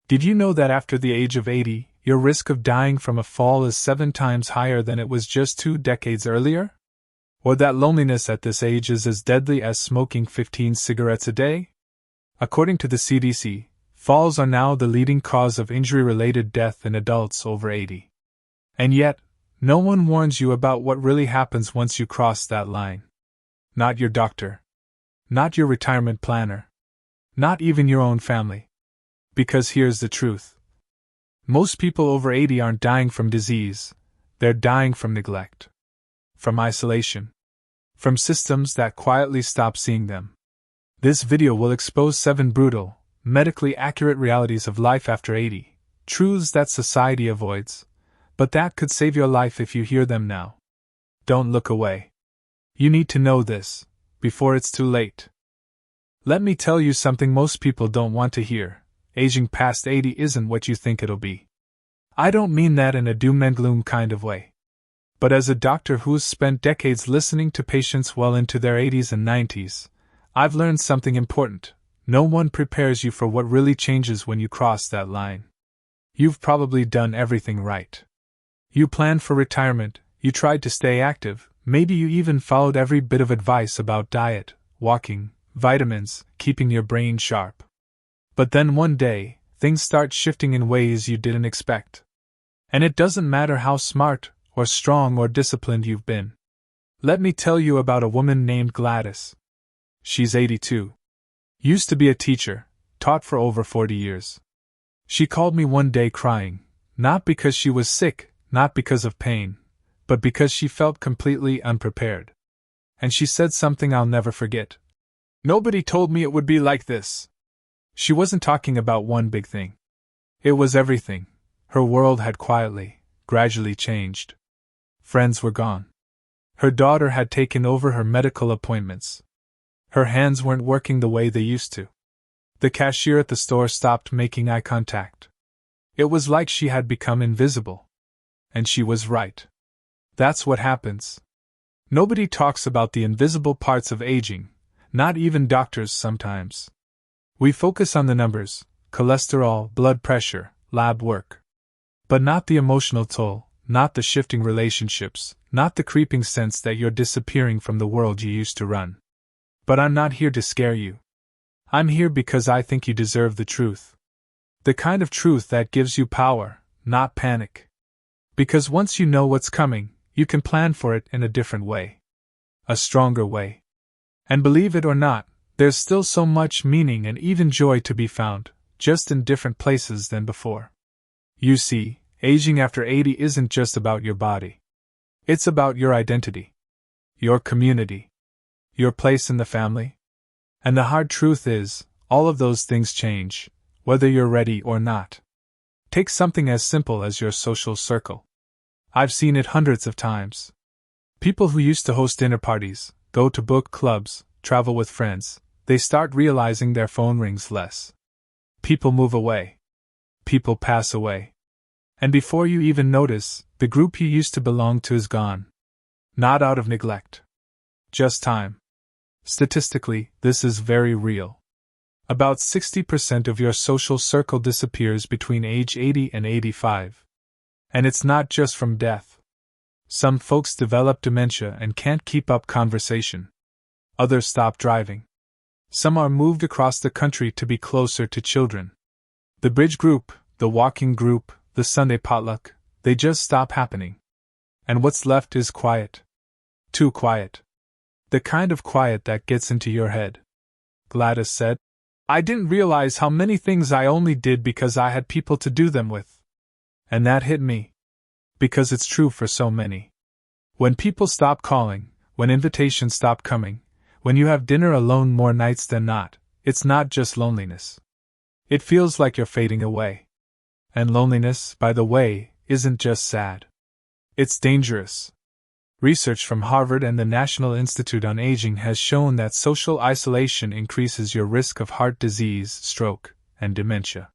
Did you know that after the age of 80, your risk of dying from a fall is 7 times higher than it was just 2 decades earlier? Or that loneliness at this age is as deadly as smoking 15 cigarettes a day? According to the CDC, falls are now the leading cause of injury-related death in adults over 80. And yet, no one warns you about what really happens once you cross that line. Not your doctor. Not your retirement planner. Not even your own family. Because here's the truth. Most people over 80 aren't dying from disease, they're dying from neglect. From isolation. From systems that quietly stop seeing them. This video will expose 7 brutal, medically accurate realities of life after 80, truths that society avoids, but that could save your life if you hear them now. Don't look away. You need to know this, before it's too late. Let me tell you something most people don't want to hear. Aging past 80 isn't what you think it'll be. I don't mean that in a doom and gloom kind of way. But as a doctor who's spent decades listening to patients well into their 80s and 90s, I've learned something important. No one prepares you for what really changes when you cross that line. You've probably done everything right. You planned for retirement, you tried to stay active, maybe you even followed every bit of advice about diet, walking, vitamins, keeping your brain sharp. But then one day, things start shifting in ways you didn't expect. And it doesn't matter how smart, or strong or disciplined you've been. Let me tell you about a woman named Gladys. She's 82. Used to be a teacher, taught for over 40 years. She called me one day crying, not because she was sick, not because of pain, but because she felt completely unprepared. And she said something I'll never forget. Nobody told me it would be like this. She wasn't talking about one big thing. It was everything. Her world had quietly, gradually changed. Friends were gone. Her daughter had taken over her medical appointments. Her hands weren't working the way they used to. The cashier at the store stopped making eye contact. It was like she had become invisible. And she was right. That's what happens. Nobody talks about the invisible parts of aging, not even doctors sometimes. We focus on the numbers, cholesterol, blood pressure, lab work. But not the emotional toll, not the shifting relationships, not the creeping sense that you're disappearing from the world you used to run. But I'm not here to scare you. I'm here because I think you deserve the truth. The kind of truth that gives you power, not panic. Because once you know what's coming, you can plan for it in a different way. A stronger way. And believe it or not, there's still so much meaning and even joy to be found, just in different places than before. You see, aging after 80 isn't just about your body. It's about your identity. Your community. Your place in the family. And the hard truth is, all of those things change, whether you're ready or not. Take something as simple as your social circle. I've seen it hundreds of times. People who used to host dinner parties, go to book clubs, travel with friends, they start realizing their phone rings less. People move away. People pass away. And before you even notice, the group you used to belong to is gone. Not out of neglect. Just time. Statistically, this is very real. About 60% of your social circle disappears between age 80 and 85. And it's not just from death. Some folks develop dementia and can't keep up conversation. Others stop driving. Some are moved across the country to be closer to children. The bridge group, the walking group, the Sunday potluck, they just stop happening. And what's left is quiet. Too quiet. The kind of quiet that gets into your head. Gladys said, I didn't realize how many things I only did because I had people to do them with. And that hit me. Because it's true for so many. When people stop calling, when invitations stop coming, when you have dinner alone more nights than not, it's not just loneliness. It feels like you're fading away. And loneliness, by the way, isn't just sad. It's dangerous. Research from Harvard and the National Institute on Aging has shown that social isolation increases your risk of heart disease, stroke, and dementia.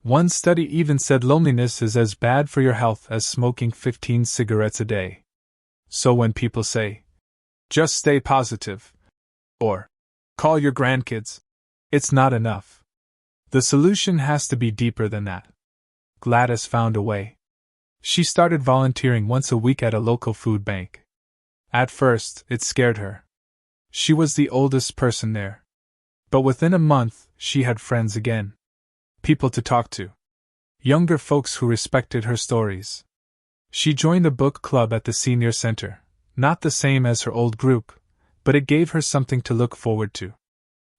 One study even said loneliness is as bad for your health as smoking 15 cigarettes a day. So when people say, just stay positive, or call your grandkids, it's not enough. The solution has to be deeper than that. Gladys found a way. She started volunteering once a week at a local food bank. At first, it scared her. She was the oldest person there. But within a month, she had friends again. People to talk to. Younger folks who respected her stories. She joined a book club at the senior center, not the same as her old group, but it gave her something to look forward to.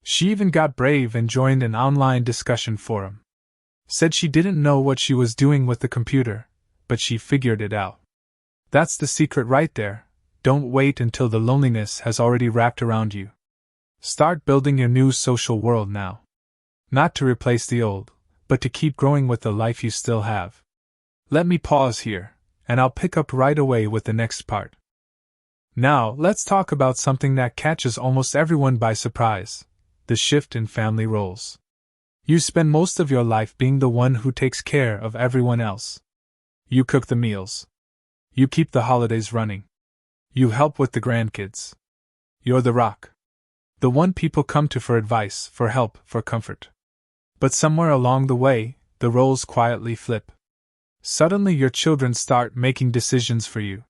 She even got brave and joined an online discussion forum. Said she didn't know what she was doing with the computer, but she figured it out. That's the secret right there. Don't wait until the loneliness has already wrapped around you. Start building your new social world now. Not to replace the old, but to keep growing with the life you still have. Let me pause here, and I'll pick up right away with the next part. Now, let's talk about something that catches almost everyone by surprise: the shift in family roles. You spend most of your life being the one who takes care of everyone else. You cook the meals. You keep the holidays running. You help with the grandkids. You're the rock. The one people come to for advice, for help, for comfort. But somewhere along the way, the roles quietly flip. Suddenly your children start making decisions for you.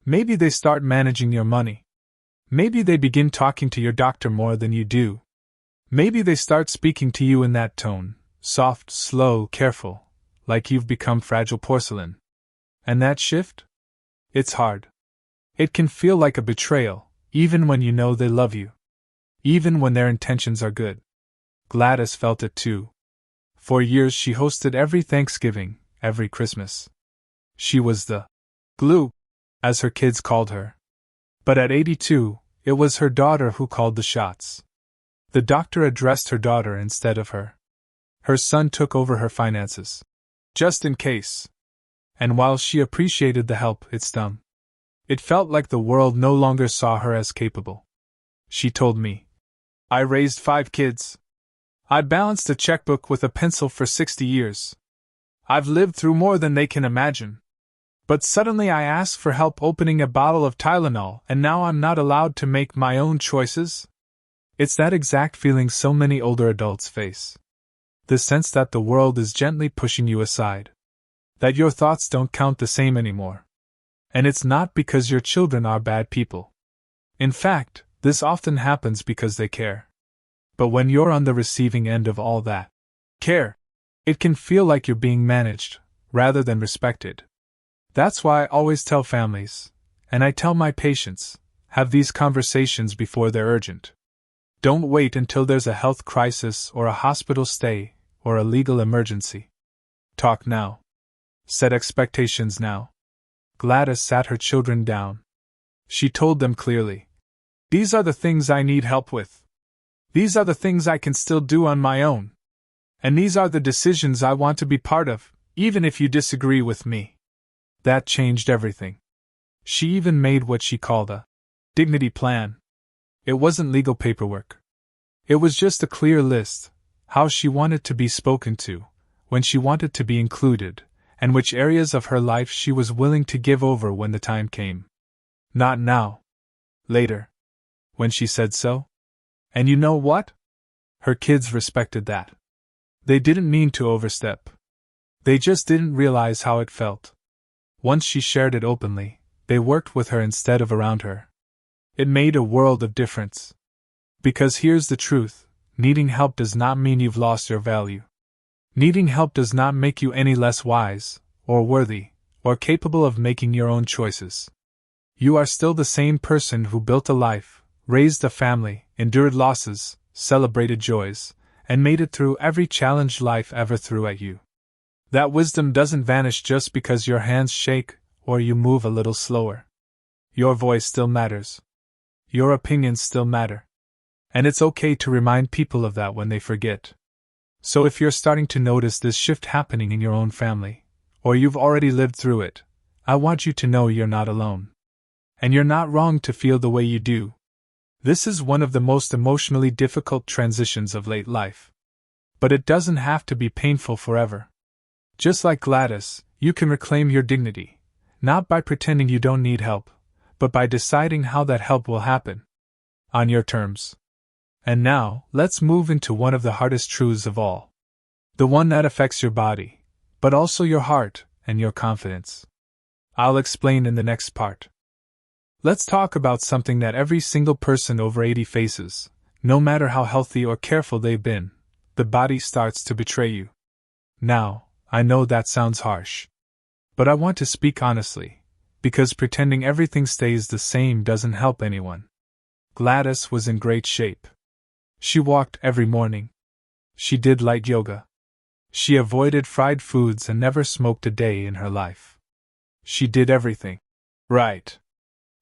Maybe they start managing your money. Maybe they begin talking to your doctor more than you do. Maybe they start speaking to you in that tone, soft, slow, careful, like you've become fragile porcelain. And that shift? It's hard. It can feel like a betrayal, even when you know they love you. Even when their intentions are good. Gladys felt it too. For years she hosted every Thanksgiving, every Christmas. She was the glue, as her kids called her. But at 82, it was her daughter who called the shots. The doctor addressed her daughter instead of her. Her son took over her finances. Just in case. And while she appreciated the help, it stung. It felt like the world no longer saw her as capable. She told me, "I raised 5 kids. I balanced a checkbook with a pencil for 60 years. I've lived through more than they can imagine. But suddenly I asked for help opening a bottle of Tylenol, and now I'm not allowed to make my own choices?" It's that exact feeling so many older adults face. The sense that the world is gently pushing you aside. That your thoughts don't count the same anymore. And it's not because your children are bad people. In fact, this often happens because they care. But when you're on the receiving end of all that care, it can feel like you're being managed, rather than respected. That's why I always tell families, and I tell my patients, have these conversations before they're urgent. Don't wait until there's a health crisis or a hospital stay or a legal emergency. Talk now. Set expectations now. Gladys sat her children down. She told them clearly, "These are the things I need help with. These are the things I can still do on my own. And these are the decisions I want to be part of, even if you disagree with me." That changed everything. She even made what she called a dignity plan. It wasn't legal paperwork. It was just a clear list, how she wanted to be spoken to, when she wanted to be included, and which areas of her life she was willing to give over when the time came. Not now. Later. When she said so. And you know what? Her kids respected that. They didn't mean to overstep. They just didn't realize how it felt. Once she shared it openly, they worked with her instead of around her. It made a world of difference. Because here's the truth, needing help does not mean you've lost your value. Needing help does not make you any less wise, or worthy, or capable of making your own choices. You are still the same person who built a life, raised a family, endured losses, celebrated joys, and made it through every challenge life ever threw at you. That wisdom doesn't vanish just because your hands shake or you move a little slower. Your voice still matters. Your opinions still matter. And it's okay to remind people of that when they forget. So if you're starting to notice this shift happening in your own family, or you've already lived through it, I want you to know you're not alone. And you're not wrong to feel the way you do. This is one of the most emotionally difficult transitions of late life. But it doesn't have to be painful forever. Just like Gladys, you can reclaim your dignity, not by pretending you don't need help, but by deciding how that help will happen. On your terms. And now, let's move into one of the hardest truths of all. The one that affects your body, but also your heart and your confidence. I'll explain in the next part. Let's talk about something that every single person over 80 faces. No matter how healthy or careful they've been, the body starts to betray you. Now, I know that sounds harsh. But I want to speak honestly, because pretending everything stays the same doesn't help anyone. Gladys was in great shape. She walked every morning. She did light yoga. She avoided fried foods and never smoked a day in her life. She did everything right.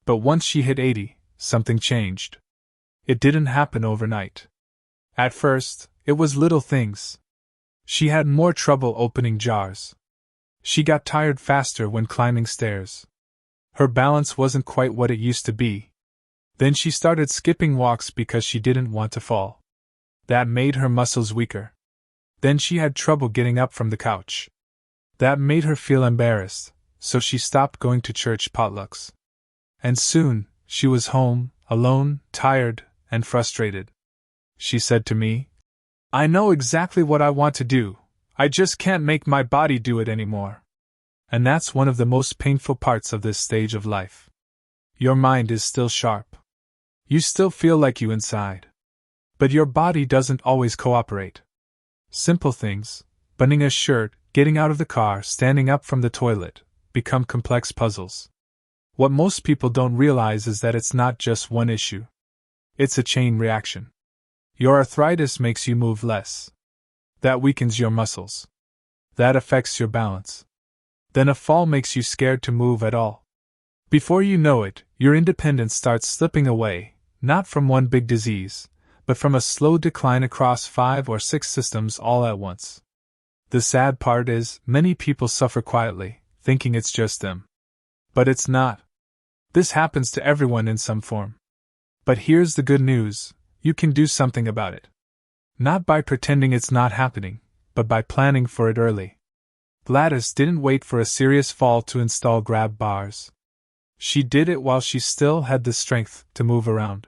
But once she hit 80, something changed. It didn't happen overnight. At first, it was little things. She had more trouble opening jars. She got tired faster when climbing stairs. Her balance wasn't quite what it used to be. Then she started skipping walks because she didn't want to fall. That made her muscles weaker. Then she had trouble getting up from the couch. That made her feel embarrassed, so she stopped going to church potlucks. And soon, she was home, alone, tired, and frustrated. She said to me, "I know exactly what I want to do, I just can't make my body do it anymore." And that's one of the most painful parts of this stage of life. Your mind is still sharp. You still feel like you inside. But your body doesn't always cooperate. Simple things, buttoning a shirt, getting out of the car, standing up from the toilet, become complex puzzles. What most people don't realize is that it's not just one issue. It's a chain reaction. Your arthritis makes you move less. That weakens your muscles. That affects your balance. Then a fall makes you scared to move at all. Before you know it, your independence starts slipping away, not from one big disease, but from a slow decline across 5 or 6 systems all at once. The sad part is, many people suffer quietly, thinking it's just them. But it's not. This happens to everyone in some form. But here's the good news, you can do something about it. Not by pretending it's not happening, but by planning for it early. Gladys didn't wait for a serious fall to install grab bars. She did it while she still had the strength to move around.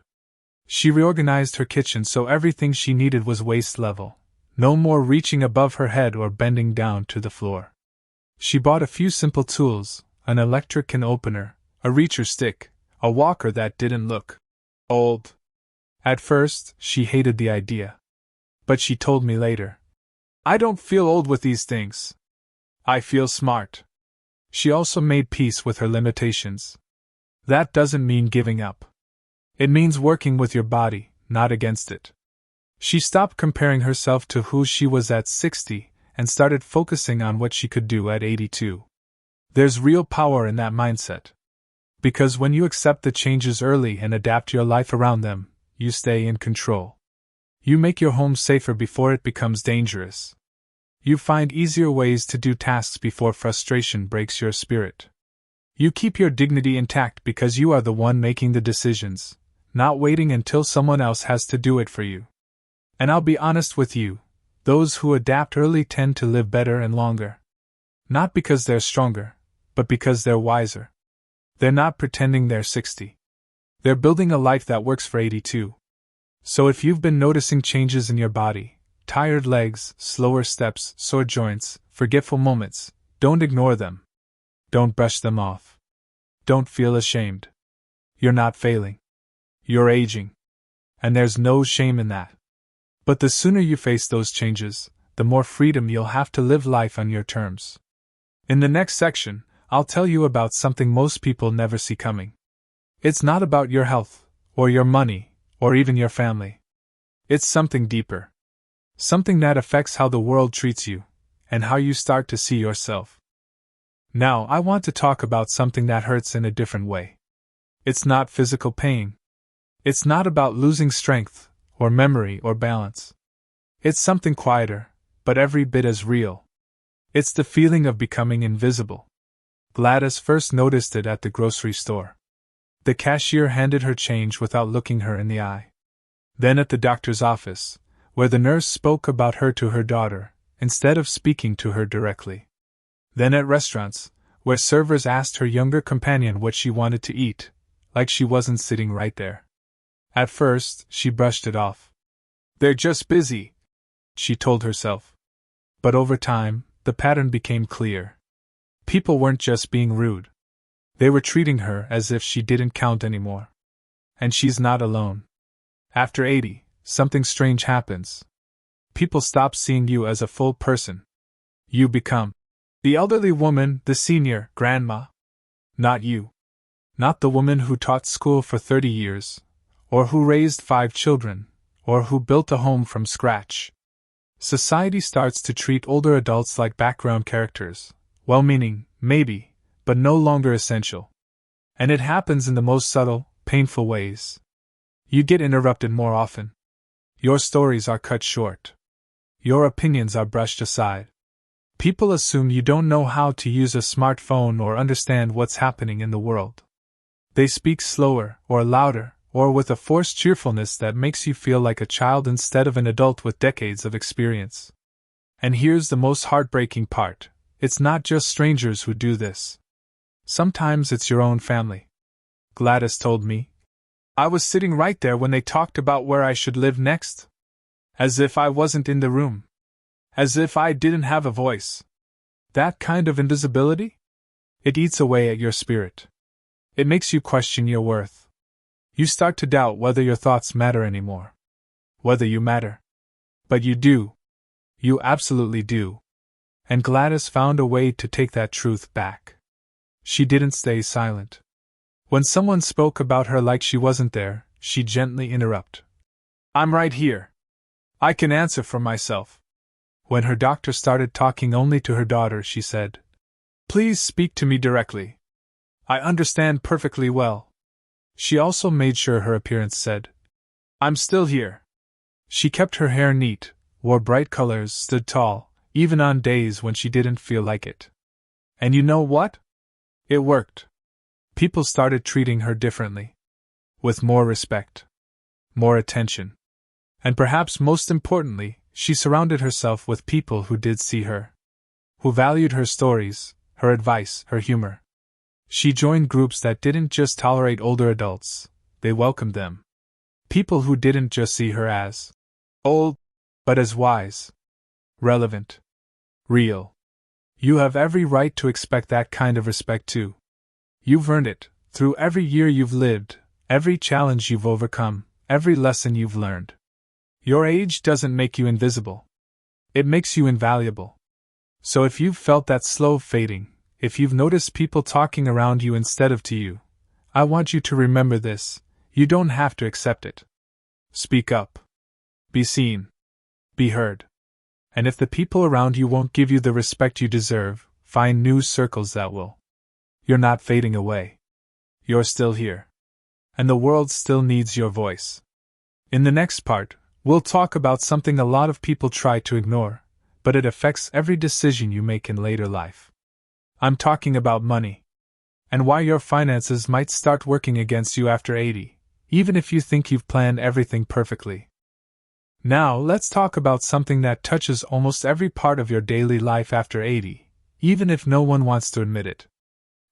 She reorganized her kitchen so everything she needed was waist level, no more reaching above her head or bending down to the floor. She bought a few simple tools, an electric can opener, a reacher stick, a walker that didn't look old. At first, she hated the idea. But she told me later, "I don't feel old with these things. I feel smart." She also made peace with her limitations. That doesn't mean giving up. It means working with your body, not against it. She stopped comparing herself to who she was at 60 and started focusing on what she could do at 82. There's real power in that mindset. Because when you accept the changes early and adapt your life around them, you stay in control. You make your home safer before it becomes dangerous. You find easier ways to do tasks before frustration breaks your spirit. You keep your dignity intact because you are the one making the decisions, not waiting until someone else has to do it for you. And I'll be honest with you, those who adapt early tend to live better and longer. Not because they're stronger, but because they're wiser. They're not pretending they're 60. They're building a life that works for 82. So if you've been noticing changes in your body, tired legs, slower steps, sore joints, forgetful moments, don't ignore them. Don't brush them off. Don't feel ashamed. You're not failing. You're aging. And there's no shame in that. But the sooner you face those changes, the more freedom you'll have to live life on your terms. In the next section, I'll tell you about something most people never see coming. It's not about your health, or your money, or even your family. It's something deeper. Something that affects how the world treats you, and how you start to see yourself. Now, I want to talk about something that hurts in a different way. It's not physical pain. It's not about losing strength, or memory, or balance. It's something quieter, but every bit as real. It's the feeling of becoming invisible. Gladys first noticed it at the grocery store. The cashier handed her change without looking her in the eye. Then at the doctor's office, where the nurse spoke about her to her daughter, instead of speaking to her directly. Then at restaurants, where servers asked her younger companion what she wanted to eat, like she wasn't sitting right there. At first, she brushed it off. "They're just busy," she told herself. But over time, the pattern became clear. People weren't just being rude. They were treating her as if she didn't count anymore. And she's not alone. After 80, something strange happens. People stop seeing you as a full person. You become the elderly woman, the senior grandma. Not you. Not the woman who taught school for 30 years, or who raised 5 children, or who built a home from scratch. Society starts to treat older adults like background characters, well-meaning, maybe, but no longer essential. And it happens in the most subtle, painful ways. You get interrupted more often. Your stories are cut short. Your opinions are brushed aside. People assume you don't know how to use a smartphone or understand what's happening in the world. They speak slower, or louder, or with a forced cheerfulness that makes you feel like a child instead of an adult with decades of experience. And here's the most heartbreaking part. It's not just strangers who do this. Sometimes it's your own family. Gladys told me. I was sitting right there when they talked about where I should live next. As if I wasn't in the room. As if I didn't have a voice. That kind of invisibility? It eats away at your spirit. It makes you question your worth. You start to doubt whether your thoughts matter anymore. Whether you matter. But you do. You absolutely do. And Gladys found a way to take that truth back. She didn't stay silent. When someone spoke about her like she wasn't there, she gently interrupted. I'm right here. I can answer for myself. When her doctor started talking only to her daughter, she said, Please speak to me directly. I understand perfectly well. She also made sure her appearance said, I'm still here. She kept her hair neat, wore bright colors, stood tall, even on days when she didn't feel like it. And you know what? It worked. People started treating her differently. With more respect. More attention. And perhaps most importantly, she surrounded herself with people who did see her. Who valued her stories, her advice, her humor. She joined groups that didn't just tolerate older adults, they welcomed them. People who didn't just see her as old, but as wise, relevant, real. You have every right to expect that kind of respect too. You've earned it, through every year you've lived, every challenge you've overcome, every lesson you've learned. Your age doesn't make you invisible. It makes you invaluable. So if you've felt that slow fading, if you've noticed people talking around you instead of to you, I want you to remember this: you don't have to accept it. Speak up. Be seen. Be heard. And if the people around you won't give you the respect you deserve, find new circles that will. You're not fading away. You're still here. And the world still needs your voice. In the next part, we'll talk about something a lot of people try to ignore, but it affects every decision you make in later life. I'm talking about money. And why your finances might start working against you after 80, even if you think you've planned everything perfectly. Now let's talk about something that touches almost every part of your daily life after 80, even if no one wants to admit it.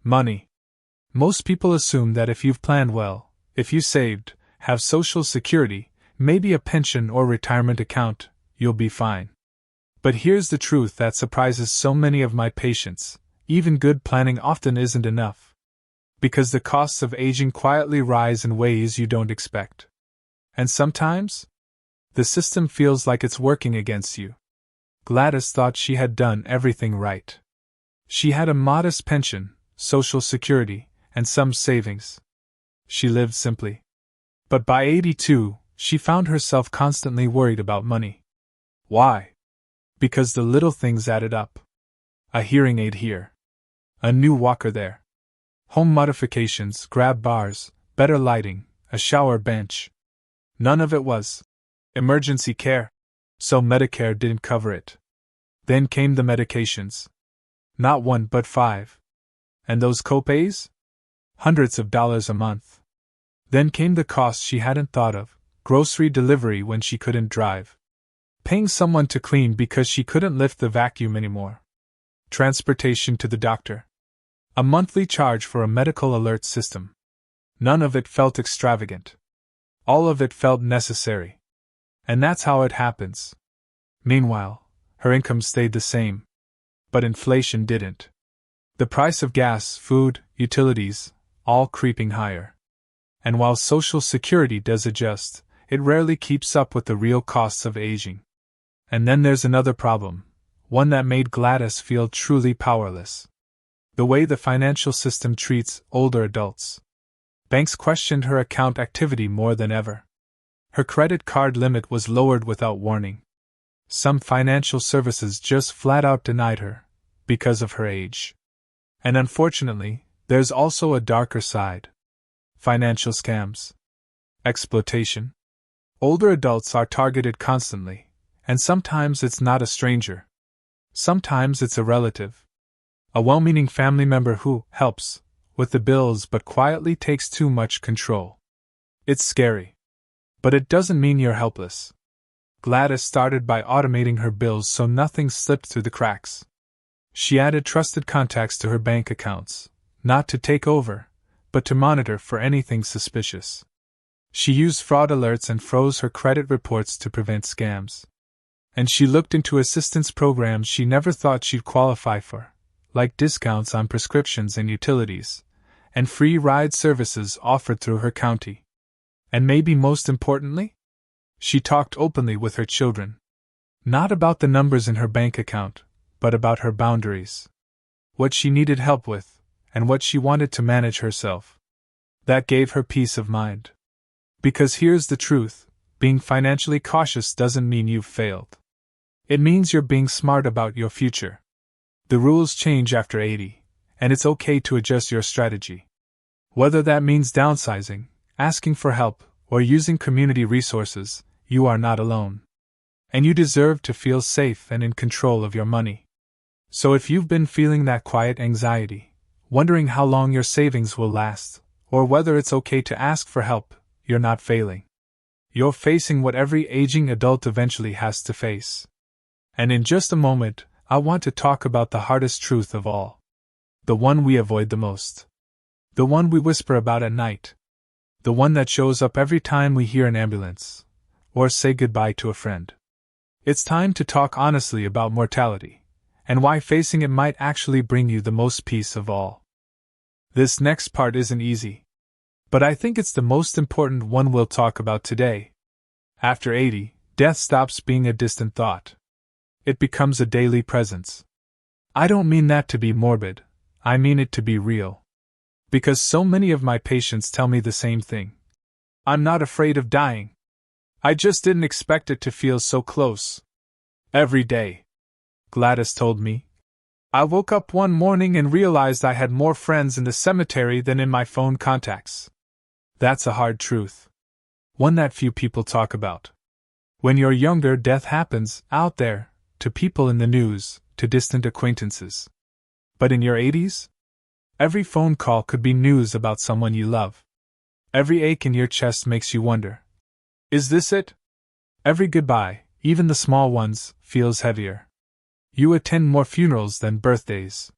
Money. Most people assume that if you've planned well, if you saved, have Social Security, maybe a pension or retirement account, you'll be fine. But here's the truth that surprises so many of my patients: even good planning often isn't enough. Because the costs of aging quietly rise in ways you don't expect. And sometimes, the system feels like it's working against you. Gladys thought she had done everything right. She had a modest pension, Social Security, and some savings. She lived simply. But by 82, she found herself constantly worried about money. Why? Because the little things added up. A hearing aid here. A new walker there. Home modifications, grab bars, better lighting, a shower bench. None of it was emergency care, so Medicare didn't cover it. Then came the medications. Not 1 but 5. And those copays? Hundreds of dollars a month. Then came the costs she hadn't thought of: grocery delivery when she couldn't drive. Paying someone to clean because she couldn't lift the vacuum anymore. Transportation to the doctor. A monthly charge for a medical alert system. None of it felt extravagant. All of it felt necessary. And that's how it happens. Meanwhile, Her income stayed the same. But inflation didn't. The price of gas, food, utilities, all creeping higher. And while Social Security does adjust, it rarely keeps up with the real costs of aging. And then there's another problem, one that made Gladys feel truly powerless. The way the financial system treats older adults. Banks questioned her account activity more than ever. Her credit card limit was lowered without warning. Some financial services just flat out denied her, because of her age. And unfortunately, there's also a darker side. Financial scams. Exploitation. Older adults are targeted constantly, and sometimes it's not a stranger. Sometimes it's a relative. A well-meaning family member who helps with the bills but quietly takes too much control. It's scary. But it doesn't mean you're helpless. Gladys started by automating her bills so nothing slipped through the cracks. She added trusted contacts to her bank accounts, not to take over, but to monitor for anything suspicious. She used fraud alerts and froze her credit reports to prevent scams. And she looked into assistance programs she never thought she'd qualify for, like discounts on prescriptions and utilities, and free ride services offered through her county. And maybe most importantly, she talked openly with her children. Not about the numbers in her bank account, but about her boundaries. What she needed help with, and what she wanted to manage herself. That gave her peace of mind. Because here's the truth, being financially cautious doesn't mean you've failed. It means you're being smart about your future. The rules change after 80, and it's okay to adjust your strategy. Whether that means downsizing, asking for help, or using community resources, you are not alone. And you deserve to feel safe and in control of your money. So if you've been feeling that quiet anxiety, wondering how long your savings will last, or whether it's okay to ask for help, you're not failing. You're facing what every aging adult eventually has to face. And in just a moment, I want to talk about the hardest truth of all. The one we avoid the most. The one we whisper about at night. The one that shows up every time we hear an ambulance, or say goodbye to a friend. It's time to talk honestly about mortality, and why facing it might actually bring you the most peace of all. This next part isn't easy, but I think it's the most important one we'll talk about today. After 80, death stops being a distant thought. It becomes a daily presence. I don't mean that to be morbid, I mean it to be real. Because so many of my patients tell me the same thing. I'm not afraid of dying. I just didn't expect it to feel so close. Every day. Gladys told me. I woke up one morning and realized I had more friends in the cemetery than in my phone contacts. That's a hard truth. One that few people talk about. When you're younger, death happens, out there, to people in the news, to distant acquaintances. But in your 80s? Every phone call could be news about someone you love. Every ache in your chest makes you wonder. Is this it? Every goodbye, even the small ones, feels heavier. You attend more funerals than birthdays.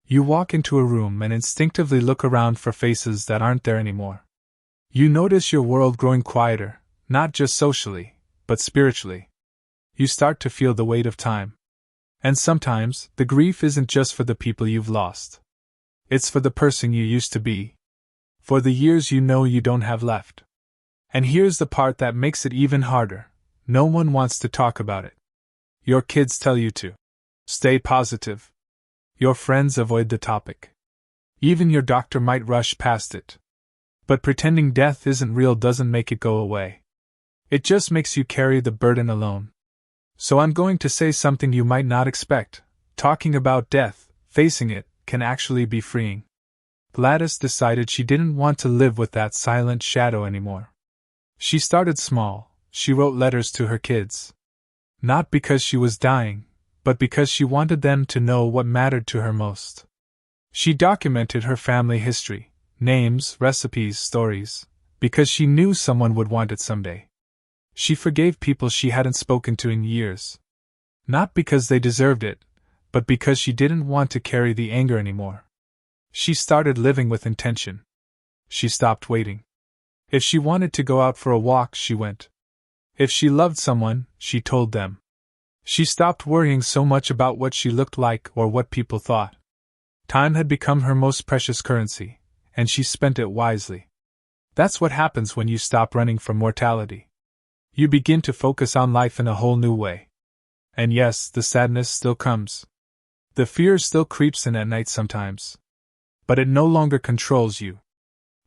You walk into a room and instinctively look around for faces that aren't there anymore. You notice your world growing quieter, not just socially, but spiritually. You start to feel the weight of time. And sometimes, the grief isn't just for the people you've lost. It's for the person you used to be. For the years you know you don't have left. And here's the part that makes it even harder. No one wants to talk about it. Your kids tell you to. Stay positive. Your friends avoid the topic. Even your doctor might rush past it. But pretending death isn't real doesn't make it go away. It just makes you carry the burden alone. So I'm going to say something you might not expect. Talking about death, facing it, can actually be freeing. Gladys decided she didn't want to live with that silent shadow anymore. She started small. She wrote letters to her kids. Not because she was dying, but because she wanted them to know what mattered to her most. She documented her family history, names, recipes, stories, because she knew someone would want it someday. She forgave people she hadn't spoken to in years. Not because they deserved it, but because she didn't want to carry the anger anymore. She started living with intention. She stopped waiting. If she wanted to go out for a walk, she went. If she loved someone, she told them. She stopped worrying so much about what she looked like or what people thought. Time had become her most precious currency, and she spent it wisely. That's what happens when you stop running from mortality. You begin to focus on life in a whole new way. And yes, the sadness still comes. The fear still creeps in at night sometimes. But it no longer controls you.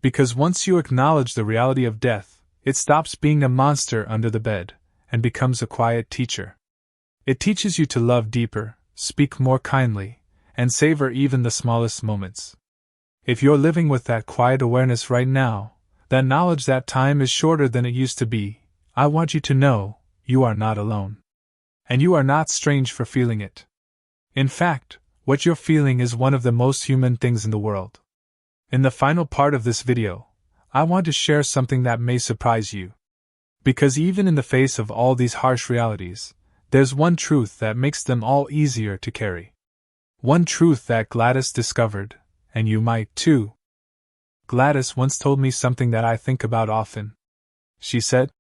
Because once you acknowledge the reality of death, it stops being a monster under the bed, and becomes a quiet teacher. It teaches you to love deeper, speak more kindly, and savor even the smallest moments. If you're living with that quiet awareness right now, that knowledge that time is shorter than it used to be, I want you to know, you are not alone. And you are not strange for feeling it. In fact, what you're feeling is one of the most human things in the world. In the final part of this video, I want to share something that may surprise you. Because even in the face of all these harsh realities, there's one truth that makes them all easier to carry. One truth that Gladys discovered, and you might too. Gladys once told me something that I think about often. She said,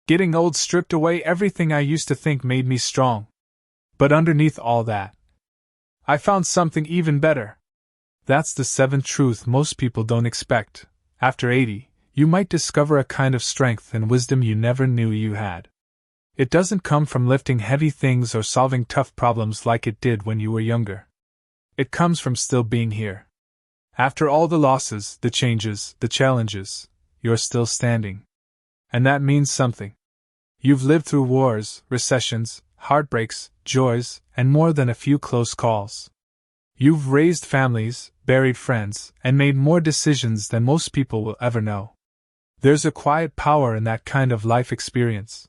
"Getting old stripped away everything I used to think made me strong. But underneath all that, I found something even better." That's the seventh truth most people don't expect. After 80, you might discover a kind of strength and wisdom you never knew you had. It doesn't come from lifting heavy things or solving tough problems like it did when you were younger. It comes from still being here. After all the losses, the changes, the challenges, you're still standing. And that means something. You've lived through wars, recessions, heartbreaks, joys, and more than a few close calls. You've raised families, buried friends, and made more decisions than most people will ever know. There's a quiet power in that kind of life experience.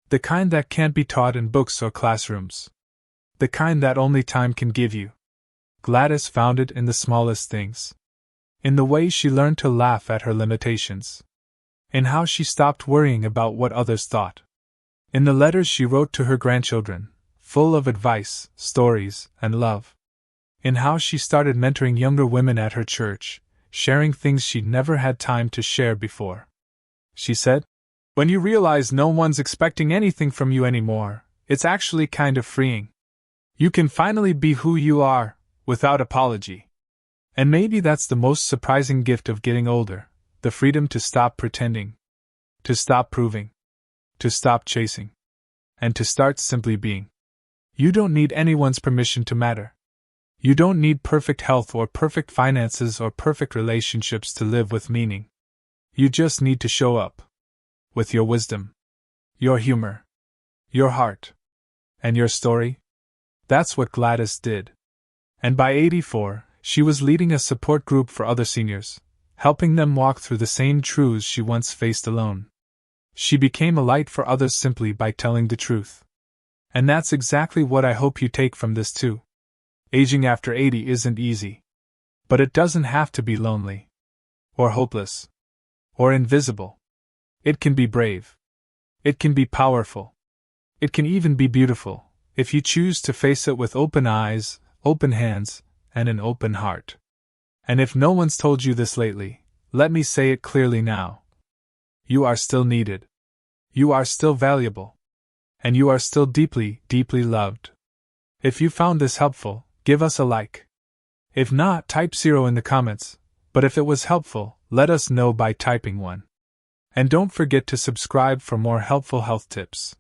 The kind that can't be taught in books or classrooms. The kind that only time can give you. Gladys found it in the smallest things. In the way she learned to laugh at her limitations. In how she stopped worrying about what others thought. In the letters she wrote to her grandchildren, full of advice, stories, and love. In how she started mentoring younger women at her church, sharing things she'd never had time to share before. She said, "When you realize no one's expecting anything from you anymore, it's actually kind of freeing. You can finally be who you are, without apology." And maybe that's the most surprising gift of getting older, the freedom to stop pretending. To stop proving. To stop chasing. And to start simply being. You don't need anyone's permission to matter. You don't need perfect health or perfect finances or perfect relationships to live with meaning. You just need to show up. With your wisdom. Your humor. Your heart. And your story. That's what Gladys did. And by 84, she was leading a support group for other seniors, helping them walk through the same truths she once faced alone. She became a light for others simply by telling the truth. And that's exactly what I hope you take from this too. Aging after 80 isn't easy. But it doesn't have to be lonely. Or hopeless. Or invisible. It can be brave. It can be powerful. It can even be beautiful, if you choose to face it with open eyes, open hands, and an open heart. And if no one's told you this lately, let me say it clearly now. You are still needed. You are still valuable. And you are still deeply, deeply loved. If you found this helpful, give us a like. If not, type 0 in the comments, but if it was helpful, let us know by typing 1. And don't forget to subscribe for more helpful health tips.